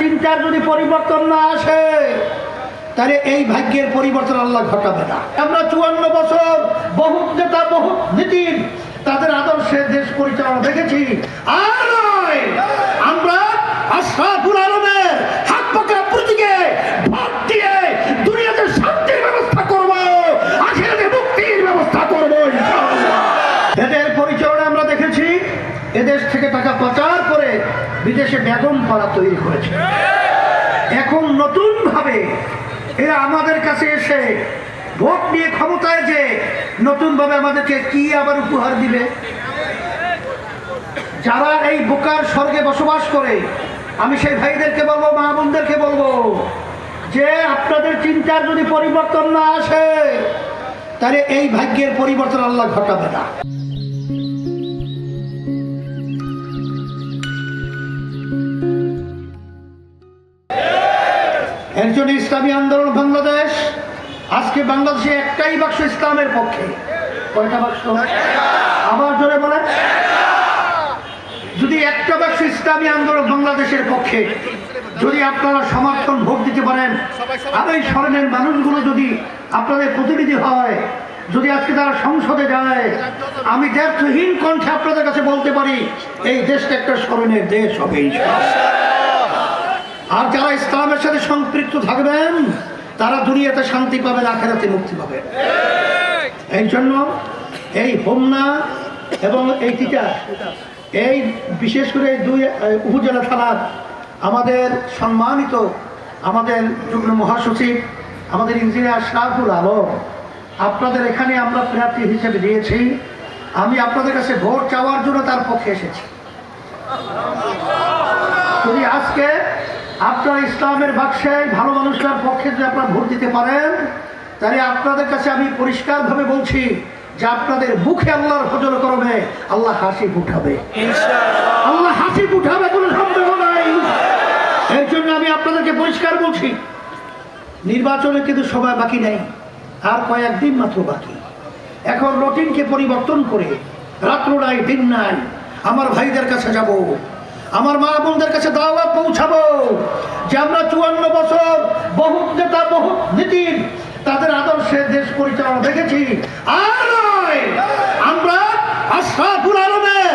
চিন্তার যদি পরিবর্তন না আসে তাহলে এই ভাগ্যের পরিবর্তন আল্লাহ ঘটাবে না। আমরা 54 বছর বহুত নেতা বহুত নীতির তাদের আদর্শে দেশ পরিচালনা দেখেছি। আর নয়, আমরা আশরাফুল আলমের হাত পাকা প্রতীকে ভোট দিয়ে দুনিয়াতে শান্তির ব্যবস্থা করব, আখিরাতে মুক্তির ব্যবস্থা করব ইনশাআল্লাহ। এদের পরিচালনা আমরা দেখেছি এদেশ থেকে টাকা পাচার করে বিদেশে বেগম পাড়া তৈরি করেছে। এখন নতুন ভাবে এরা আমাদের কাছে এসে ভোট নিয়ে ক্ষমতায় যে নতুন ভাবে আমাদেরকে কি আবার উপহার দিবে। যারা এই বোকার স্বর্গে বসবাস করে আমি সেই ভাইদেরকে বলবো, মা বোনদেরকে বলবো যে আপনাদের চিন্তার যদি পরিবর্তন না আসে তাহলে এই ভাগ্যের পরিবর্তন আল্লাহ ঘটাবে না। একজন ইসলামী আন্দোলন বাংলাদেশ, আজকে বাংলাদেশে একটাই বাক্স ইসলামের পক্ষে। কয়টা বাক্স? আবার জোরে বলেন। যদি একটা বাক্স ইসলামী আন্দোলন বাংলাদেশের পক্ষে যদি আপনারা সমর্থন ভোট দিতে পারেন, আর এই স্মরণের মানুষগুলো যদি আপনাদের প্রতিনিধি হয়, যদি আজকে তারা সংসদে যায়, আমি দ্ব্যর্থহীন কণ্ঠে আপনাদের কাছে বলতে পারি এই দেশটা একটা স্মরণের দেশ হবে। আর যারা ইসলামের সাথে সম্পৃক্ত থাকবেন তারা দুনিয়াতে শান্তি পাবেন, আখিরাতে মুক্তি পাবেন। এই জন্য এই হোমনা এবং এই তিতাস, এই বিশেষ করে দুই উপজেলা থানার আমাদের সম্মানিত আমাদের যুগ্ম মহাসচিব আমাদের ইঞ্জিনিয়ার আশরাফুল আলম, আপনাদের এখানে আমরা প্রার্থী হিসেবে দিয়েছি। আমি আপনাদের কাছে ভোট চাওয়ার জন্য তার পক্ষে এসেছি। যদি আজকে আপনার ইসলামের বাক্সে ভালো মানুষটার পক্ষে যদি আপনারা ভোট দিতে পারেন তাহলে আপনাদের কাছে আমি পরিষ্কারভাবে বলছি যে আপনাদের মুখে আল্লাহর ফজল করবে, আল্লাহ হাসি ফুটাবে, আল্লাহ হাসি ফুটাবে, কোনো সন্দেহ নাই। এর জন্য আমি আপনাদেরকে পরিষ্কার বলছি, নির্বাচনে কিন্তু সময় বাকি নেই, আর কয়েকদিন মাত্র বাকি। এখন রুটিনকে পরিবর্তন করে রাত্র নাই দিন নাই আমার ভাইদের কাছে যাব, আমার মা বোনদের কাছে দাওয়াত পৌঁছাবো যে আমরা 54 বছর বহুত নেতা বহুত নীতির তাদের আদর্শে দেশ পরিচালনা দেখেছি। আর নয়, আমরা আশরাফুল আলমের